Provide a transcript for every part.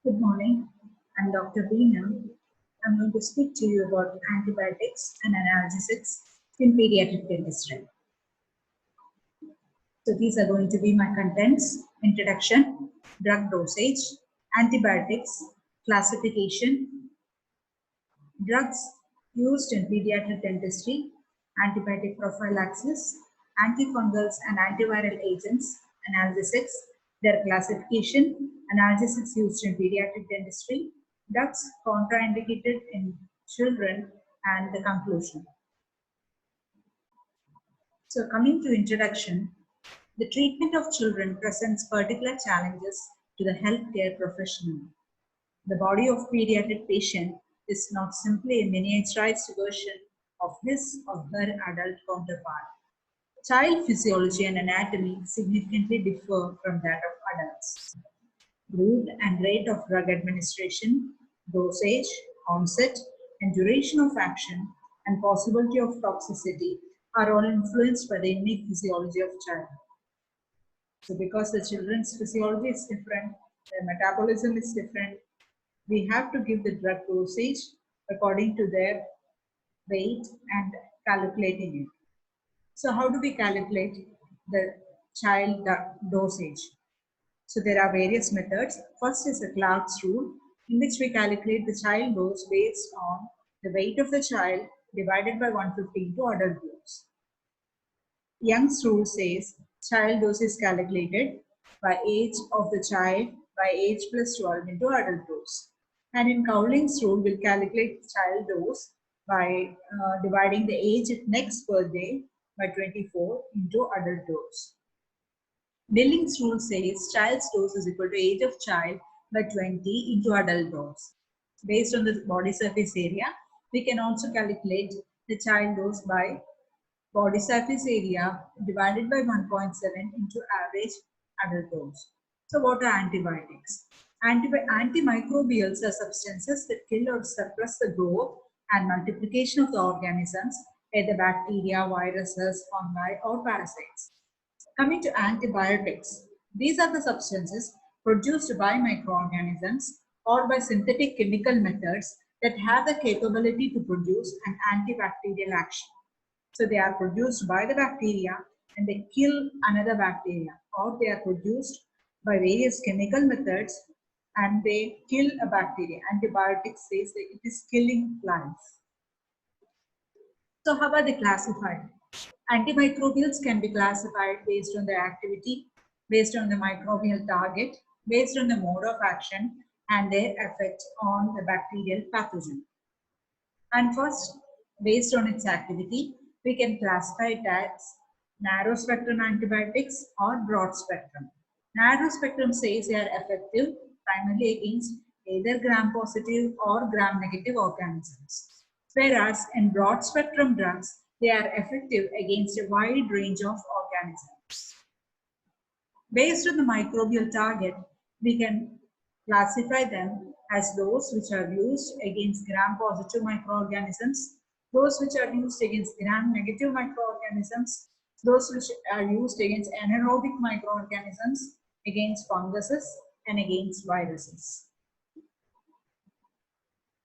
Good morning. I'm Dr. Veena. I'm going to speak to you about antibiotics and analgesics in pediatric dentistry. So these are going to be my contents: introduction, drug dosage, antibiotics, classification, drugs used in pediatric dentistry, antibiotic prophylaxis, antifungals and antiviral agents, analgesics, their classification, analgesics used in pediatric dentistry, drugs contraindicated in children, and the conclusion. So coming to introduction, the treatment of children presents particular challenges to the healthcare professional. The body of pediatric patient is not simply a miniaturized version of his or her adult counterpart. Child physiology and anatomy significantly differ from that of adults. Route and rate of drug administration, dosage, onset, and duration of action, and possibility of toxicity are all influenced by the innate physiology of child. So because the children's physiology is different, their metabolism is different, we have to give the drug dosage according to their weight and calculating it. So how do we calculate the child dosage? So there are various methods. First is the Clark's rule, in which we calculate the child dose based on the weight of the child divided by 150 into adult dose. Young's rule says child dose is calculated by age of the child by age plus 12 into adult dose. And in Cowling's rule, we'll calculate child dose by dividing the age at next birthday by 24 into adult dose. Billings rule says child's dose is equal to age of child by 20 into adult dose. Based on the body surface area, we can also calculate the child dose by body surface area divided by 1.7 into average adult dose. So what are antibiotics? Antimicrobials are substances that kill or suppress the growth and multiplication of the organisms, either bacteria, viruses, fungi, or parasites. Coming to antibiotics, these are the substances produced by microorganisms or by synthetic chemical methods that have the capability to produce an antibacterial action. So they are produced by the bacteria and they kill another bacteria, or they are produced by various chemical methods and they kill a bacteria. Antibiotics says that it is killing life. So how are they classified? Antimicrobials can be classified based on their activity, based on the microbial target, based on the mode of action, and their effect on the bacterial pathogen. And first, based on its activity, we can classify it as narrow spectrum antibiotics or broad spectrum. Narrow spectrum says they are effective primarily against either gram-positive or gram-negative organisms. Whereas in broad spectrum drugs, they are effective against a wide range of organisms. Based on the microbial target, we can classify them as those which are used against gram-positive microorganisms, those which are used against gram-negative microorganisms, those which are used against anaerobic microorganisms, against funguses, and against viruses.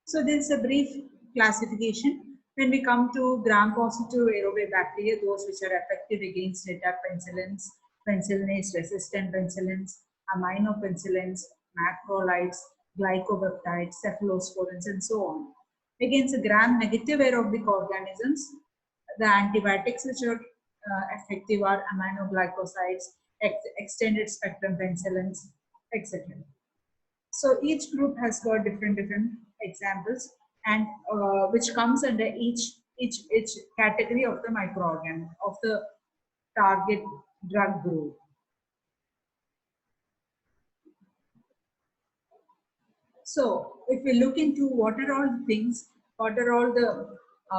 So this is a brief classification. When we come to gram-positive aerobic bacteria, those which are effective against tetrapenicillins, penicillinase resistant penicillins, aminopenicillins, macrolides, glycopeptides, cephalosporins, and so on. Against the gram-negative aerobic organisms, the antibiotics which are effective are aminoglycosides, extended spectrum penicillins, etc. So each group has got different examples, and which comes under each category of the microorganism of the target drug group. So if we look into what are all things, what are all the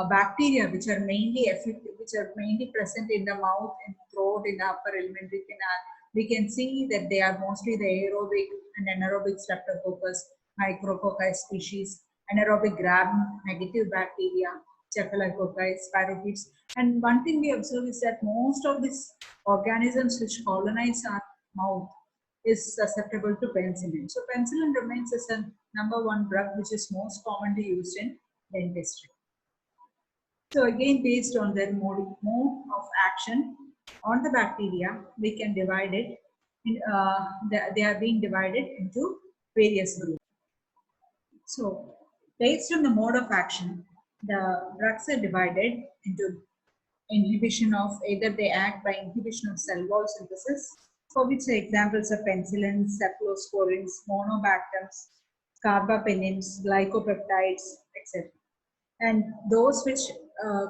bacteria which are mainly effective, which are mainly present in the mouth and throat, in the upper alimentary canal, we can see that they are mostly the aerobic and anaerobic streptococcus, micrococci species, anaerobic gram-negative bacteria, staphylococcus, spirochetes. And one thing we observe is that most of these organisms which colonize our mouth is susceptible to penicillin. So penicillin remains as a number one drug which is most commonly used in dentistry. So again, based on their mode of action on the bacteria, we can divide it. They are being divided into various groups. So based on the mode of action, the drugs are divided into inhibition of, either they act by inhibition of cell wall synthesis, for which the examples are penicillins, cephalosporins, monobactams, carbapenems, glycopeptides, etc. And those which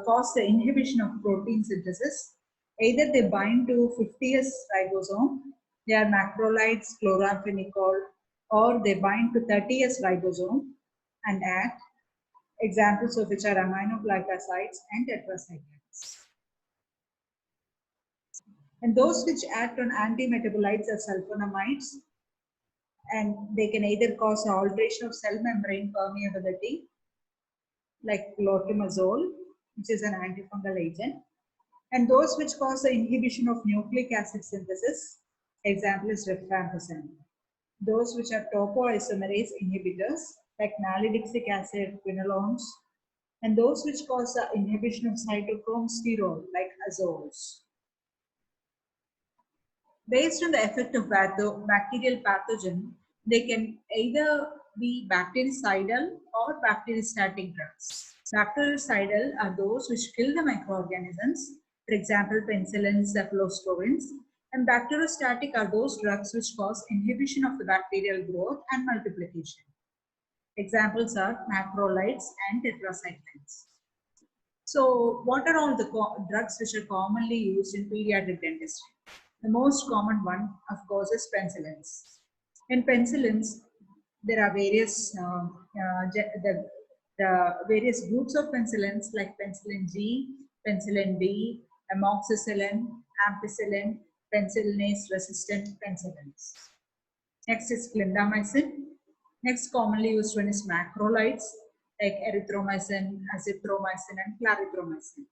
cause the inhibition of protein synthesis, either they bind to 50S ribosome, they are macrolides, chloramphenicol, or they bind to 30S ribosome and act, examples of which are aminoglycosides and tetracyclines. And those which act on antimetabolites are sulfonamides, and they can either cause alteration of cell membrane permeability, like clotimazole, which is an antifungal agent, and those which cause the inhibition of nucleic acid synthesis, example is rifampicin. Those which are topoisomerase inhibitors, like nalidixic acid, quinolones, and those which cause the inhibition of cytochrome sterol, like azoles. Based on the effect of bacterial pathogen, they can either be bactericidal or bacteriostatic drugs. Bactericidal are those which kill the microorganisms, for example, penicillins, cephalosporins, and bacteriostatic are those drugs which cause inhibition of the bacterial growth and multiplication. Examples are macrolides and tetracyclines. So, what are all the drugs which are commonly used in pediatric dentistry? The most common one, of course, is penicillins. In penicillins, there are various the various groups of penicillins like penicillin G, penicillin B, amoxicillin, ampicillin, penicillinase-resistant penicillins. Next is clindamycin. Next commonly used one is macrolides like erythromycin, azithromycin, and clarithromycin.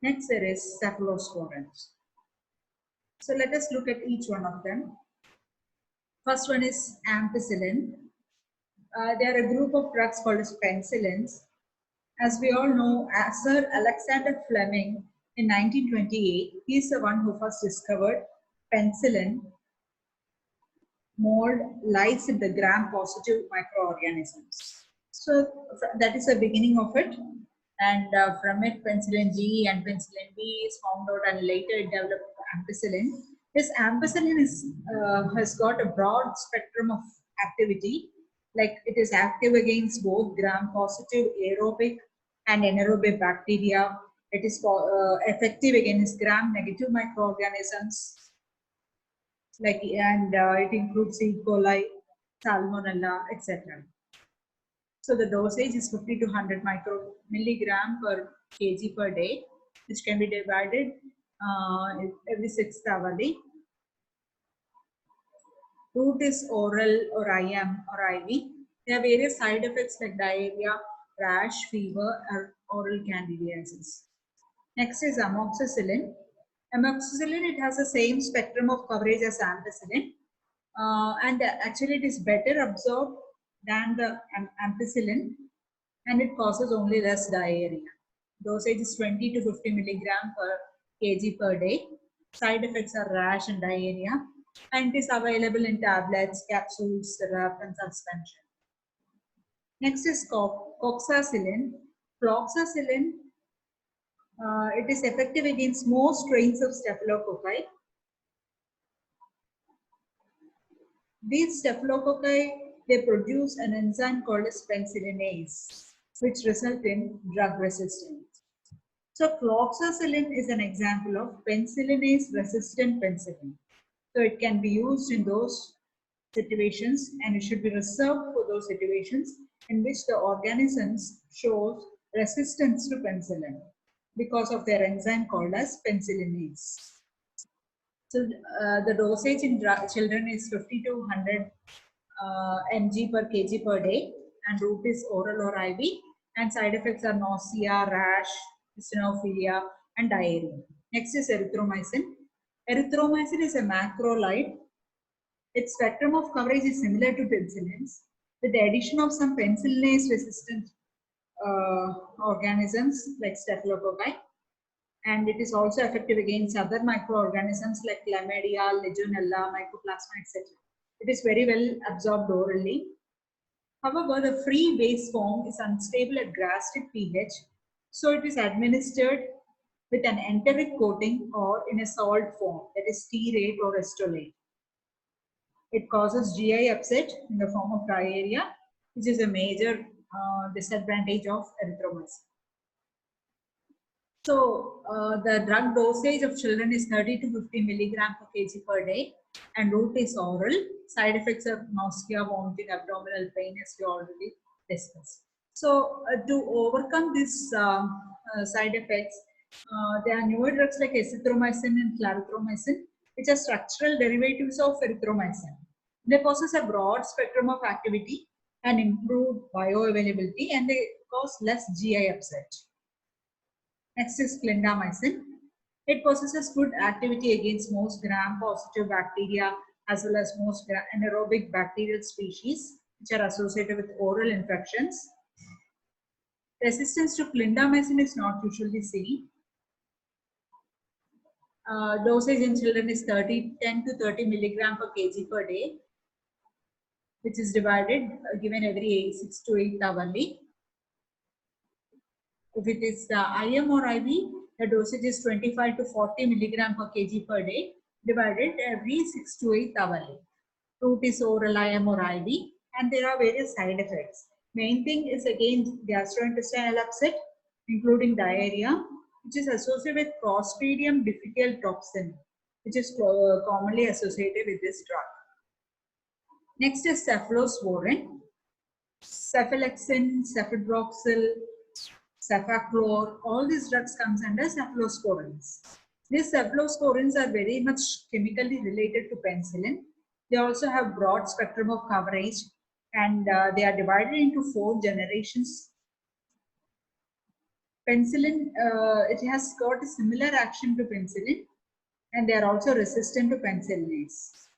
Next there is cephalosporins. So let us look at each one of them. First one is ampicillin. They are a group of drugs called as penicillins. As we all know, Sir Alexander Fleming in 1928, he is the one who first discovered penicillin mold lies in the gram-positive microorganisms. So that is the beginning of it. And from it, penicillin G and penicillin B is found out, and later it developed ampicillin. This ampicillin has got a broad spectrum of activity, like it is active against both gram-positive aerobic and anaerobic bacteria. It is effective against gram-negative microorganisms, like, and it includes E. coli, salmonella, etc. So the dosage is 50 to 100 milligram per kg per day, which can be divided every 6th hourly. Route is oral or IM or IV. There are various side effects like diarrhea, rash, fever, or oral candidiasis. Next is amoxicillin. Amoxicillin, it has the same spectrum of coverage as ampicillin, and actually it is better absorbed than the ampicillin, and it causes only less diarrhea. Dosage is 20 to 50 milligram per kg per day. Side effects are rash and diarrhea, and it is available in tablets, capsules, syrup, and suspension. Next is cloxacillin. Cloxacillin, it is effective against most strains of staphylococci. These staphylococci, they produce an enzyme called as penicillinase, which result in drug resistance. So cloxacillin is an example of penicillinase resistant penicillin. So it can be used in those situations, and it should be reserved for those situations in which the organisms shows resistance to penicillin because of their enzyme called as penicillinase. So the dosage in children is 50 to 100 mg per kg per day, and route is oral or IV, and side effects are nausea, rash, eosinophilia, and diarrhea. Next is erythromycin. Erythromycin is a macrolide. Its spectrum of coverage is similar to penicillins, with the addition of some penicillinase resistant organisms like staphylococci, and it is also effective against other microorganisms like chlamydia, legionella, mycoplasma, etc. It is very well absorbed orally. However, the free base form is unstable at gastric pH, so it is administered with an enteric coating or in a salt form, that is stearate or restolate. It causes GI upset in the form of diarrhea, which is a major disadvantage of erythromycin. So, the drug dosage of children is 30 to 50 milligram per kg per day, and route is oral. Side effects are nausea, vomiting, abdominal pain, as we already discussed. So, to overcome these side effects, there are newer drugs like azithromycin and clarithromycin, which are structural derivatives of erythromycin. They possess a broad spectrum of activity and improved bioavailability, and they cause less GI upset. Next is clindamycin. It possesses good activity against most gram-positive bacteria as well as most anaerobic bacterial species which are associated with oral infections. Resistance to clindamycin is not usually seen. Dosage in children is 10 to 30 milligram per kg per day, which is divided, given every 6 to 8 hourly. If it is IM or IV, the dosage is 25 to 40 milligram per kg per day, divided every 6 to 8 hourly. Route is oral, IM or IV, and there are various side effects. Main thing is again gastrointestinal upset, including diarrhea, which is associated with Clostridium difficile toxin, which is commonly associated with this drug. Next is cephalosporin, cephalexin, cefadroxil, cefaclor. All these drugs comes under cephalosporins. These cephalosporins are very much chemically related to penicillin. They also have broad spectrum of coverage, and they are divided into 4 generations. Penicillin, it has got a similar action to penicillin, and they are also resistant to penicillinase.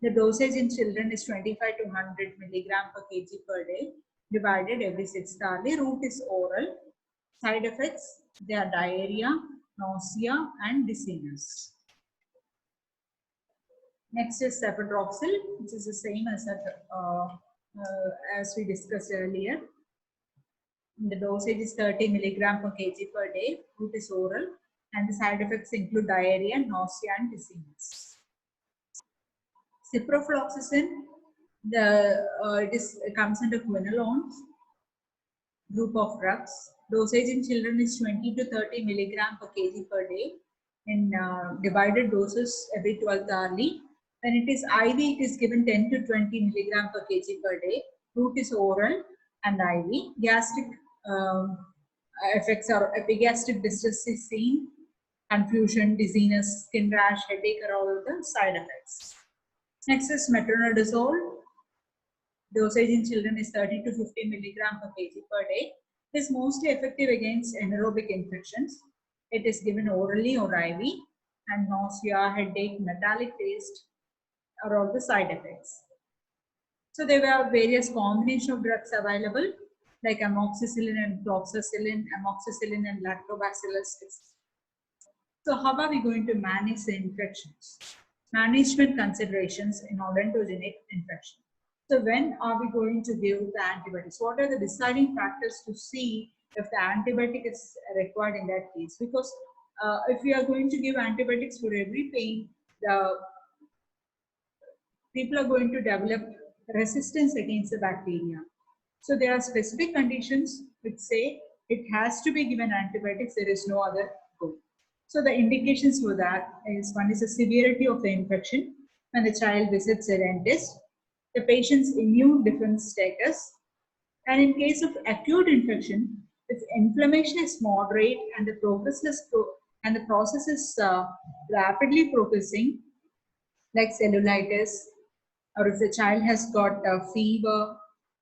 The dosage in children is 25 to 100 milligram per kg per day, divided every 6 hourly. Route is oral. Side effects, they are diarrhea, nausea, and dizziness. Next is cefadroxil, which is the same as we discussed earlier. The dosage is 30 milligram per kg per day. Route is oral, and the side effects include diarrhea, nausea, and dizziness. Ciprofloxacin, it comes under quinolones group of drugs. Dosage in children is 20 to 30 milligram per kg per day in divided doses every 12th hourly. When it is IV, it is given 10 to 20 milligram per kg per day. Route is oral and IV. Gastric effects are epigastric distress is seen, confusion, dizziness, skin rash, headache are all the side effects. Next is metronidazole. Dosage in children is 30 to 50 milligram per kg per day. It is mostly effective against anaerobic infections. It is given orally or IV, and nausea, headache, metallic taste are all the side effects. So there were various combinations of drugs available like amoxicillin and fluoxacillin, amoxicillin and lactobacillus. So how are we going to manage the infections? Management considerations in odontogenic infection. So when are we going to give the antibiotics? What are the deciding factors to see if the antibiotic is required in that case? Because if we are going to give antibiotics for every pain, the people are going to develop resistance against the bacteria. So there are specific conditions which say it has to be given antibiotics, there is no other go. So the indications for that is, one is the severity of the infection when the child visits a dentist, the patient's immune defense status, and in case of acute infection, if inflammation is moderate and the process is rapidly progressing, like cellulitis, or if the child has got a fever,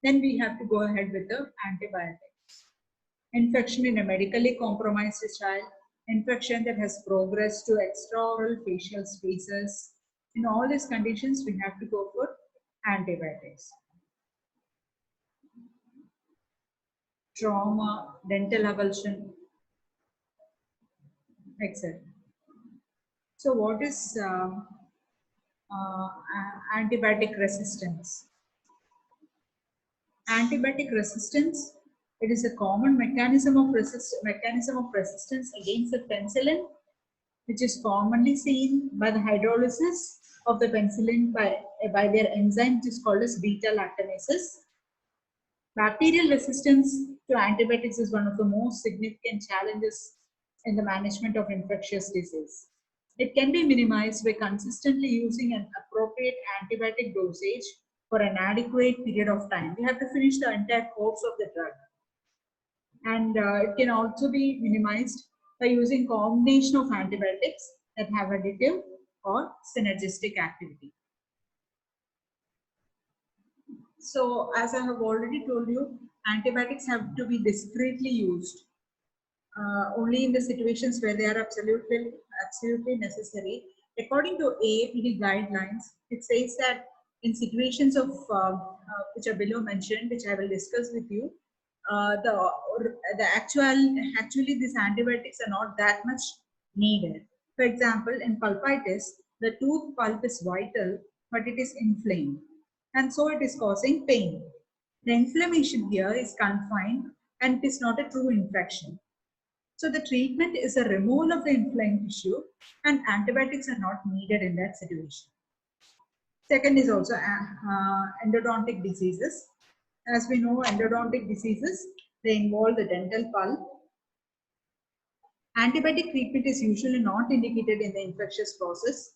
then we have to go ahead with the antibiotics. Infection in a medically compromised child, infection that has progressed to extraoral facial spaces. In all these conditions, we have to go for antibiotics. Trauma, dental avulsion, etc. So, what is antibiotic resistance? Antibiotic resistance, it is a common mechanism of resistance against the penicillin, which is commonly seen by the hydrolysis of the penicillin by their enzyme, which is called as beta lactamases. Bacterial resistance to antibiotics is one of the most significant challenges in the management of infectious disease. It can be minimized by consistently using an appropriate antibiotic dosage for an adequate period of time. We have to finish the entire course of the drug. And it can also be minimized by using combination of antibiotics that have additive or synergistic activity. So, as I have already told you, antibiotics have to be discreetly used only in the situations where they are absolutely necessary. According to AAPD guidelines, it says that in situations of which are below mentioned, which I will discuss with you, actually these antibiotics are not that much needed. For example, in pulpitis, the tooth pulp is vital, but it is inflamed, and so it is causing pain. The inflammation here is confined and it is not a true infection. So the treatment is a removal of the inflamed tissue, and antibiotics are not needed in that situation. Second is also endodontic diseases. As we know, endodontic diseases, they involve the dental pulp. Antibiotic treatment is usually not indicated in the infectious process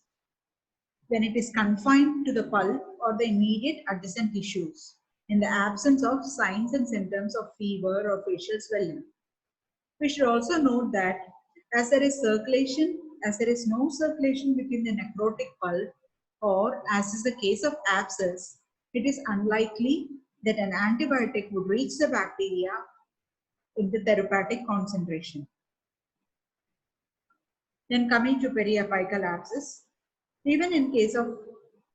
when it is confined to the pulp or the immediate adjacent tissues in the absence of signs and symptoms of fever or facial swelling. We should also note that as there is no circulation within the necrotic pulp, or as is the case of abscess, it is unlikely that an antibiotic would reach the bacteria in the therapeutic concentration. Then coming to periapical abscess, even in case of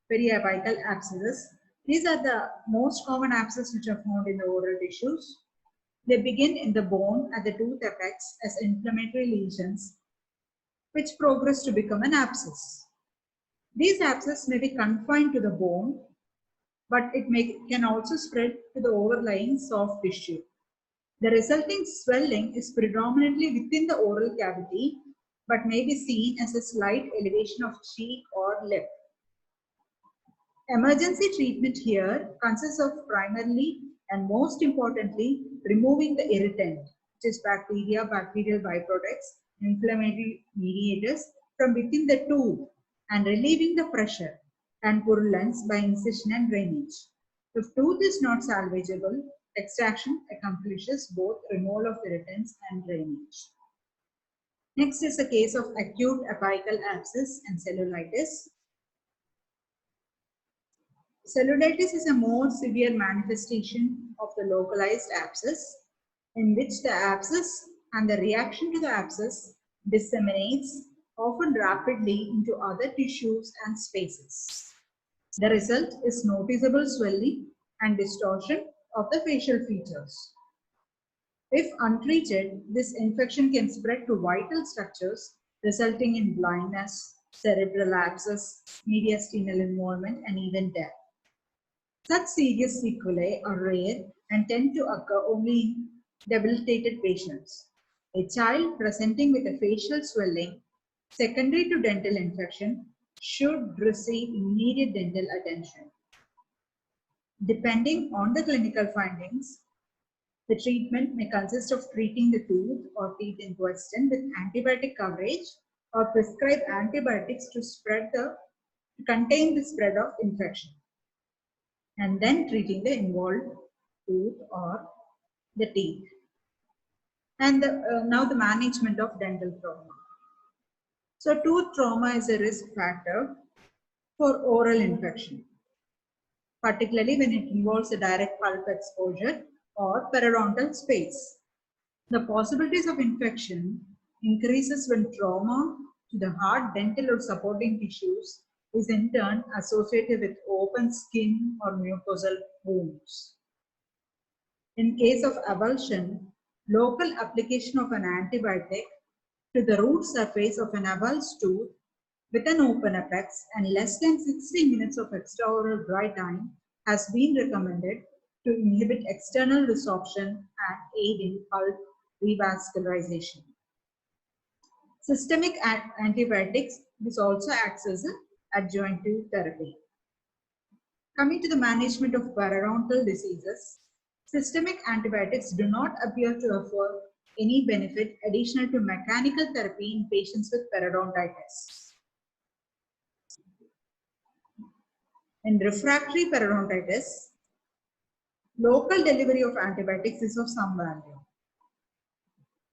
periapical abscesses, these are the most common abscesses which are found in the oral tissues. They begin in the bone at the tooth apex as inflammatory lesions, which progress to become an abscess. These abscesses may be confined to the bone, but can also spread to the overlying soft tissue. The resulting swelling is predominantly within the oral cavity, but may be seen as a slight elevation of cheek or lip. Emergency treatment here consists of primarily and most importantly removing the irritant, which is bacteria, bacterial byproducts, inflammatory mediators from within the tooth, and relieving the pressure and purulence by incision and drainage. If tooth is not salvageable, extraction accomplishes both removal of irritants and drainage. Next is a case of acute apical abscess and cellulitis. Cellulitis is a more severe manifestation of the localized abscess, in which the abscess and the reaction to the abscess disseminates often rapidly into other tissues and spaces. The result is noticeable swelling and distortion of the facial features. If untreated, this infection can spread to vital structures, resulting in blindness, cerebral abscess, mediastinal involvement, and even death. Such serious sequelae are rare and tend to occur only in debilitated patients. A child presenting with a facial swelling secondary to dental infection should receive immediate dental attention. Depending on the clinical findings, the treatment may consist of treating the tooth or teeth in question with antibiotic coverage or prescribe antibiotics to contain the spread of infection, and then treating the involved tooth or the teeth. And now the management of dental trauma. So tooth trauma is a risk factor for oral infection, particularly when it involves a direct pulp exposure or periodontal space. The possibilities of infection increases when trauma to the heart, dental or supporting tissues is in turn associated with open skin or mucosal wounds. In case of avulsion, local application of an antibiotic to the root surface of an avulsed tooth with an open apex and less than 60 minutes of extraoral dry time has been recommended to inhibit external resorption and aid in pulp revascularization. Systemic antibiotics, this also acts as an adjunctive therapy. Coming to the management of periodontal diseases, systemic antibiotics do not appear to offer any benefit additional to mechanical therapy in patients with periodontitis. In refractory periodontitis, local delivery of antibiotics is of some value.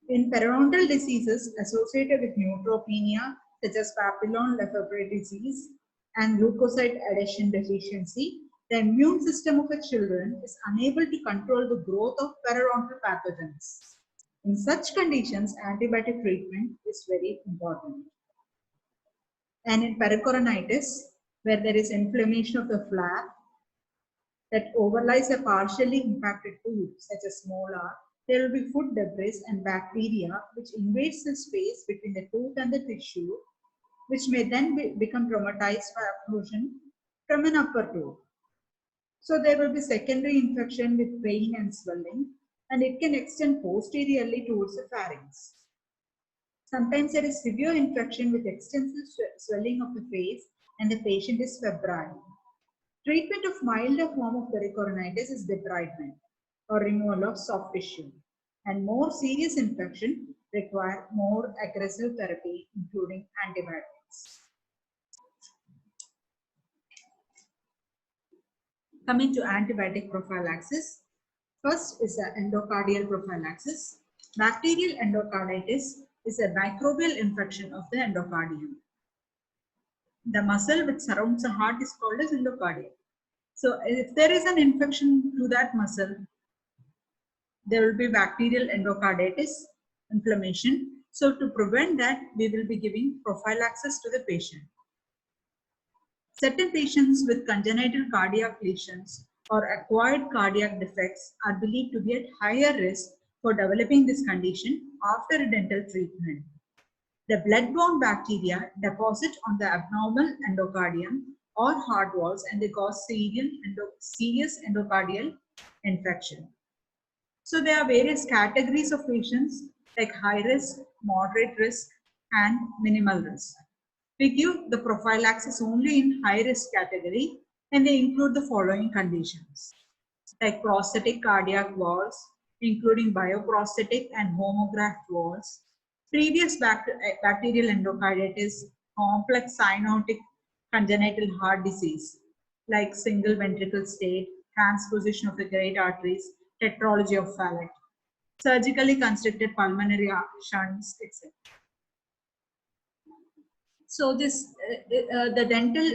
In periodontal diseases associated with neutropenia, such as papillon-Lefebvre disease and leukocyte adhesion deficiency, the immune system of the children is unable to control the growth of periodontal pathogens. In such conditions, antibiotic treatment is very important. And in pericoronitis, where there is inflammation of the flap that overlies a partially impacted tooth, such as molar, there will be food debris and bacteria which invades the space between the tooth and the tissue, which may then become traumatized by occlusion from an upper tooth. So there will be secondary infection with pain and swelling, and it can extend posteriorly towards the pharynx. Sometimes there is severe infection with extensive swelling of the face and the patient is febrile. Treatment of milder form of pericoronitis is debridement or removal of soft tissue, and more serious infection require more aggressive therapy, including antibiotics. Coming to antibiotic prophylaxis, first is the endocardial prophylaxis. Bacterial endocarditis is a microbial infection of the endocardium. The muscle which surrounds the heart is called as endocardium. So if there is an infection to that muscle, there will be bacterial endocarditis, inflammation. So to prevent that, we will be giving prophylaxis to the patient. Certain patients with congenital cardiac lesions or acquired cardiac defects are believed to be at higher risk for developing this condition after a dental treatment. The blood-borne bacteria deposit on the abnormal endocardium or heart walls and they cause serious endocardial infection. So there are various categories of patients like high risk, moderate risk, and minimal risk. We give the prophylaxis only in high risk category and they include the following conditions like prosthetic cardiac valves, including bioprosthetic and homograft valves, previous bacterial endocarditis, complex cyanotic congenital heart disease like single ventricle state, transposition of the great arteries, tetralogy of Fallot, surgically constructed pulmonary shunts, etc. So this,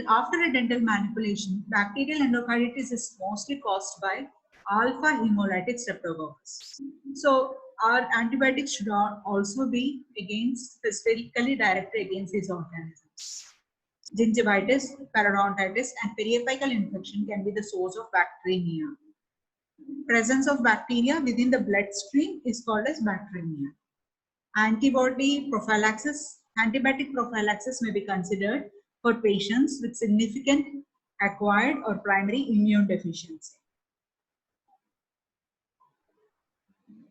after a dental manipulation, bacterial endocarditis is mostly caused by alpha hemolytic streptococcus. So our antibiotics should also be specifically directed against these organisms. Gingivitis, periodontitis, and periapical infection can be the source of bacteremia. Presence of bacteria within the bloodstream is called as bacteremia. Antibiotic prophylaxis may be considered for patients with significant acquired or primary immune deficiency.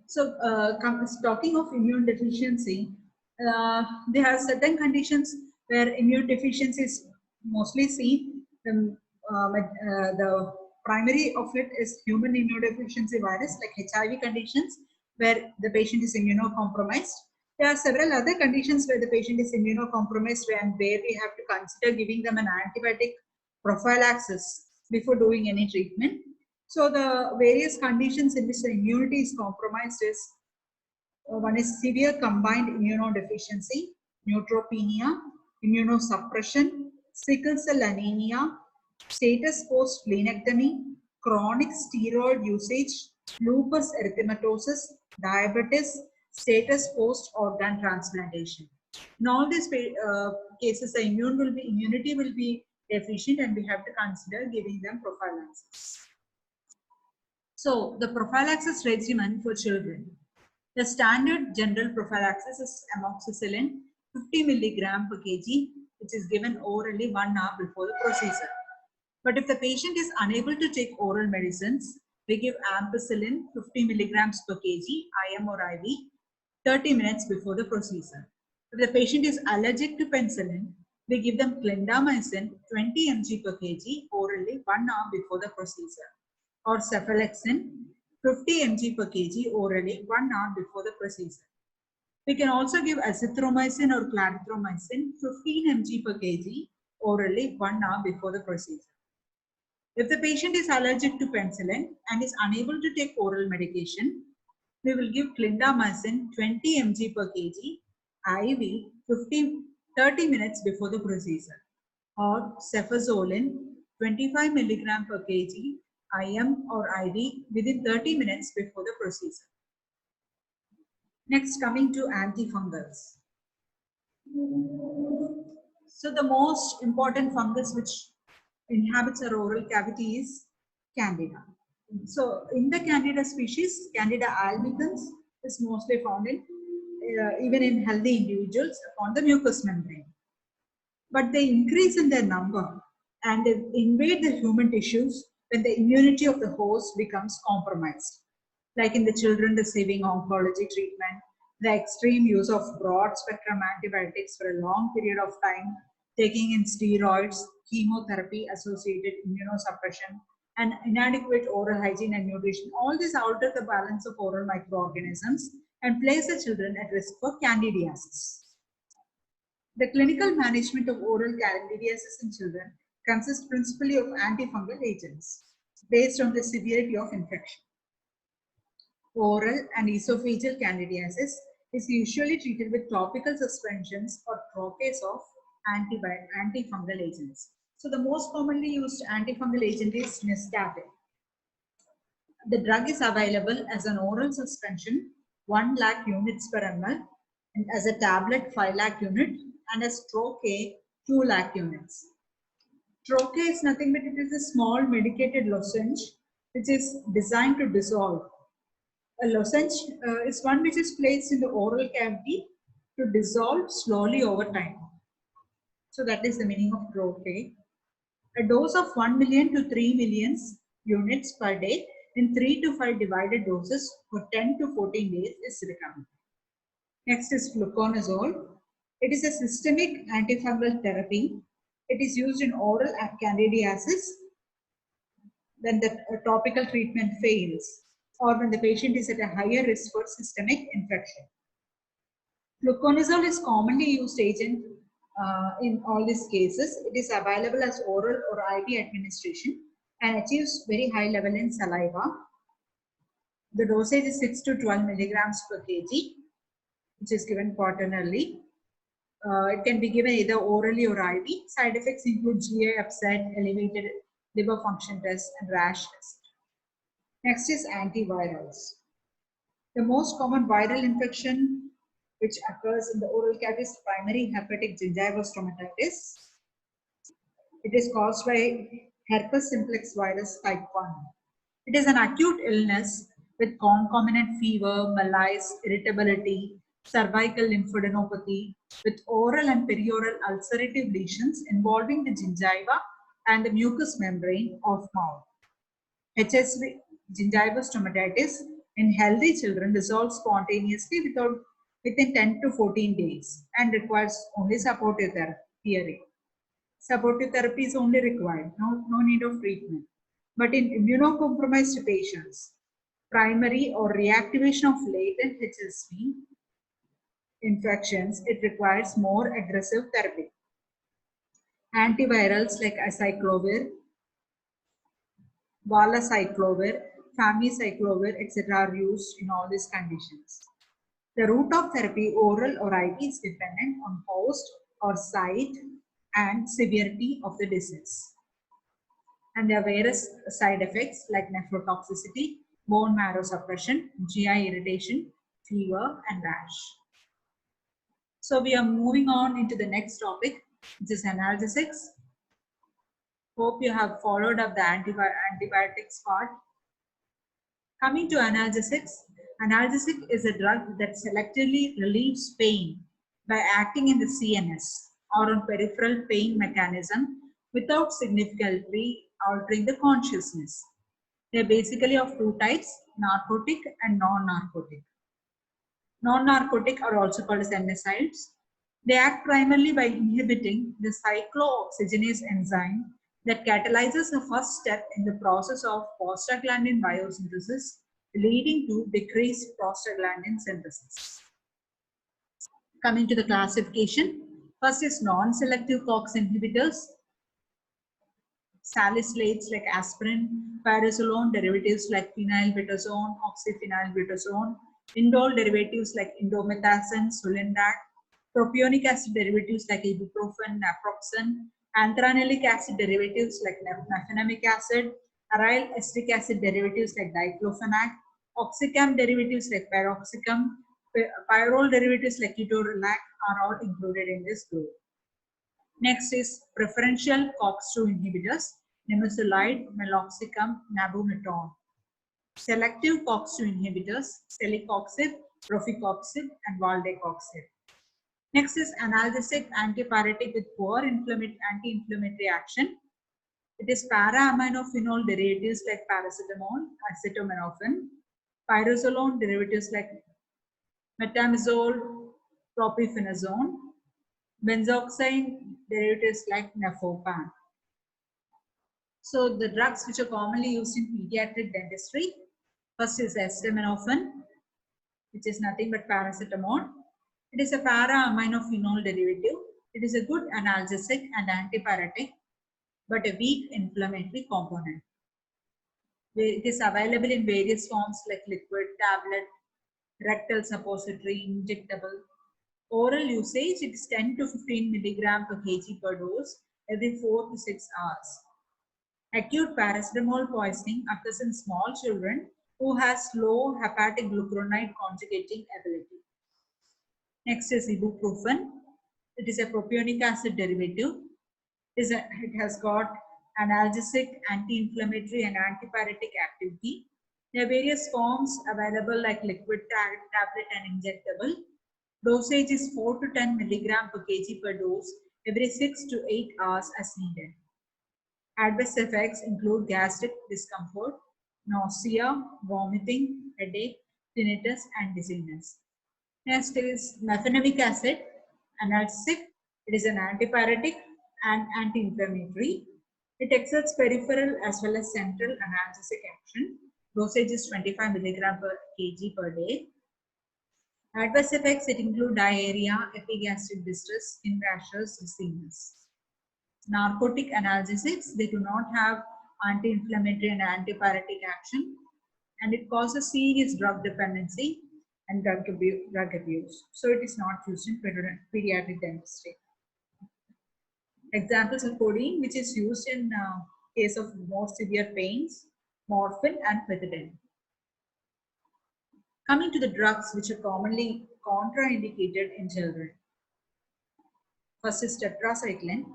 So, talking of immune deficiency, there are certain conditions where immune deficiency is mostly seen. The primary of it is human immunodeficiency virus, like HIV conditions, where the patient is immunocompromised. There are several other conditions where the patient is immunocompromised and where we have to consider giving them an antibiotic prophylaxis before doing any treatment. So the various conditions in which the immunity is compromised is one is severe combined immunodeficiency, neutropenia, immunosuppression, sickle cell anemia, status post splenectomy, chronic steroid usage, lupus erythematosus, diabetes, status post-organ transplantation. In all these cases, the immunity will be deficient, and we have to consider giving them prophylaxis. So the prophylaxis regimen for children. The standard general prophylaxis is amoxicillin 50 milligram per kg, which is given orally 1 hour before the procedure. But if the patient is unable to take oral medicines, we give ampicillin 50 milligrams per kg, IM or IV, 30 minutes before the procedure. If the patient is allergic to penicillin, we give them clindamycin 20 mg per kg orally 1 hour before the procedure, or cephalexin 50 mg per kg orally 1 hour before the procedure. We can also give azithromycin or clarithromycin 15 mg per kg orally 1 hour before the procedure. If the patient is allergic to penicillin and is unable to take oral medication, we will give clindamycin 20 mg per kg IV 30 minutes before the procedure, or cefazolin 25 milligram per kg IM or IV within 30 minutes before the procedure. Next, coming to antifungals. So the most important fungus which inhabits our oral cavity is Candida. So in the Candida species, Candida albicans is mostly found in even in healthy individuals upon the mucous membrane. But they increase in their number and they invade the human tissues when the immunity of the host becomes compromised. Like in the children receiving oncology treatment, the extreme use of broad spectrum antibiotics for a long period of time, taking in steroids, chemotherapy associated immunosuppression, and inadequate oral hygiene and nutrition, all these alter the balance of oral microorganisms and place the children at risk for candidiasis. The clinical management of oral candidiasis in children consists principally of antifungal agents based on the severity of infection. Oral and esophageal candidiasis is usually treated with topical suspensions or troches of antifungal agents. So the most commonly used antifungal agent is nystatin. The drug is available as an oral suspension 1 lakh units per ml, and as a tablet 5 lakh unit, and as troche 2 lakh units. Troche is nothing but it is a small medicated lozenge which is designed to dissolve. A lozenge is one which is placed in the oral cavity to dissolve slowly over time. So that is the meaning of troche. A dose of 1 million to 3 million units per day in 3 to 5 divided doses for 10 to 14 days is recommended. Next is fluconazole. It is a systemic antifungal therapy. It is used in oral candidiasis when the topical treatment fails or when the patient is at a higher risk for systemic infection. Fluconazole is commonly used agent in all these cases. It is available as oral or IV administration and achieves very high level in saliva. The dosage is 6 to 12 milligrams per kg, which is given quaternarily. It can be given either orally or IV. Side effects include GI upset, elevated liver function test, and rash test. Next is antivirals. The most common viral infection which occurs in the oral cavity is primary hepatic gingivostomatitis. It is caused by herpes simplex virus type 1. It is an acute illness with concomitant fever, malaise, irritability, cervical lymphadenopathy, with oral and perioral ulcerative lesions involving the gingiva and the mucous membrane of mouth. HSV gingivostomatitis in healthy children resolves spontaneously within 10 to 14 days and requires only supportive therapy. Supportive therapy is only required, no need of treatment. But in immunocompromised patients, primary or reactivation of latent HSV infections, it requires more aggressive therapy. Antivirals like acyclovir, valacyclovir, famiciclovir, etc. are used in all these conditions. The route of therapy, oral or IV, is dependent on host or site and severity of the disease. And there are various side effects like nephrotoxicity, bone marrow suppression, GI irritation, fever, and rash. So we are moving on into the next topic, which is analgesics. Hope you have followed up the antibiotics part. Coming to analgesics, analgesic is a drug that selectively relieves pain by acting in the CNS or on peripheral pain mechanism without significantly altering the consciousness. They are basically of two types, narcotic and non-narcotic. Non-narcotic are also called as NSAIDs. They act primarily by inhibiting the cyclooxygenase enzyme that catalyzes the first step in the process of prostaglandin biosynthesis, leading to decreased prostaglandin synthesis. Coming to the classification, first is non-selective COX inhibitors, salicylates like aspirin, pyrazolone derivatives like phenylbutazone, oxyphenylbutazone, indole derivatives like indomethacin, sulindac, propionic acid derivatives like ibuprofen, naproxen, antranilic acid derivatives like mefenamic acid, aryl acetic acid derivatives like diclofenac, oxycam derivatives like piroxicam, pyrrole derivatives like ketorolac are all included in this group. Next is preferential COX-2 inhibitors, nimesulide, meloxicam, nabumeton. Selective COX-2 inhibitors, celecoxib, rofecoxib, and valdecoxib. Next is analgesic antipyretic with poor anti-inflammatory action. It is para-aminophenol derivatives like paracetamol, acetaminophen, pyrazolone derivatives like metamizole, propionate, benzoxide derivatives like nafopan. So the drugs which are commonly used in pediatric dentistry, first is acetaminophen, which is nothing but paracetamol. It is a para-aminophenol derivative. It is a good analgesic and antipyretic, but a weak inflammatory component. It is available in various forms like liquid, tablet, rectal suppository, injectable. Oral usage, it is 10 to 15 milligram per kg per dose every 4 to 6 hours. Acute paracetamol poisoning occurs in small children who has low hepatic glucuronide conjugating ability. Next is ibuprofen. It is a propionic acid derivative. It has got analgesic, anti-inflammatory, and antipyretic activity. There are various forms available like liquid, tablet, and injectable. Dosage is 4 to 10 milligram per kg per dose every 6 to 8 hours as needed. Adverse effects include gastric discomfort, nausea, vomiting, headache, tinnitus, and dizziness. Next is mefenamic acid, analgesic. It is an antipyretic and anti-inflammatory. It exerts peripheral as well as central analgesic action. Dosage is 25 milligram per kg per day. Adverse effects, it include diarrhea, epigastric distress, skin rashes, dizziness. Narcotic analgesics, they do not have anti-inflammatory and antipyretic action, and it causes serious drug dependency and drug abuse. So it is not used in pediatric dentistry. Examples of codeine, which is used in case of more severe pains, morphine and pethidine. Coming to the drugs which are commonly contraindicated in children. First is tetracycline.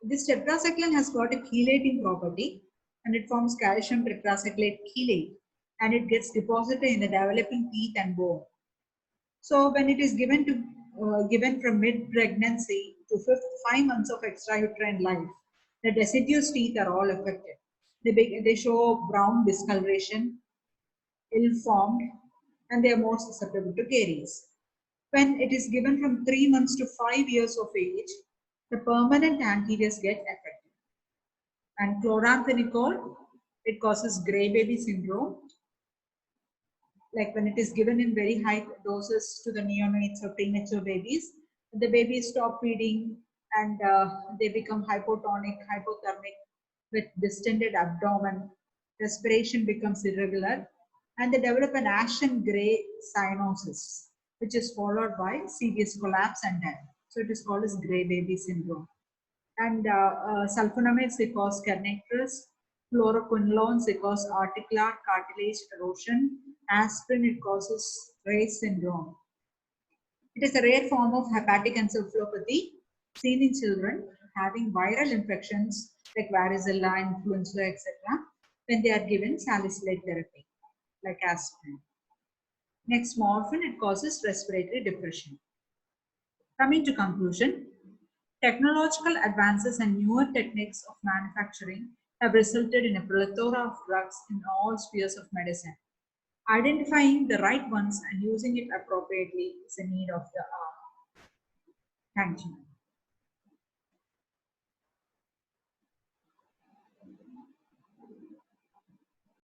This tetracycline has got a chelating property and it forms calcium tetracyclate chelate and it gets deposited in the developing teeth and bone. So when it is given from mid-pregnancy to 5 months of extrauterine life, the deciduous teeth are all affected. They show brown discoloration, ill-formed, and they are more susceptible to caries. When it is given from 3 months to 5 years of age, the permanent anteriors get affected. And chloramphenicol, it causes gray baby syndrome. Like when it is given in very high doses to the neonates or premature babies, the babies stop feeding and they become hypotonic, hypothermic with distended abdomen. Respiration becomes irregular and they develop an ashen gray cyanosis, which is followed by serious collapse and death. So it is called as gray baby syndrome. And sulfonamides, they cause kernicterus, Fluoroquinolones, it causes articular cartilage erosion. Aspirin, it causes Ray's syndrome. It is a rare form of hepatic encephalopathy seen in children having viral infections like varicella, influenza, etc. when they are given salicylate therapy like aspirin. Next, morphine, it causes respiratory depression. Coming to conclusion, technological advances and newer techniques of manufacturing have resulted in a plethora of drugs in all spheres of medicine. Identifying the right ones and using it appropriately is a need of the hour. Thank you.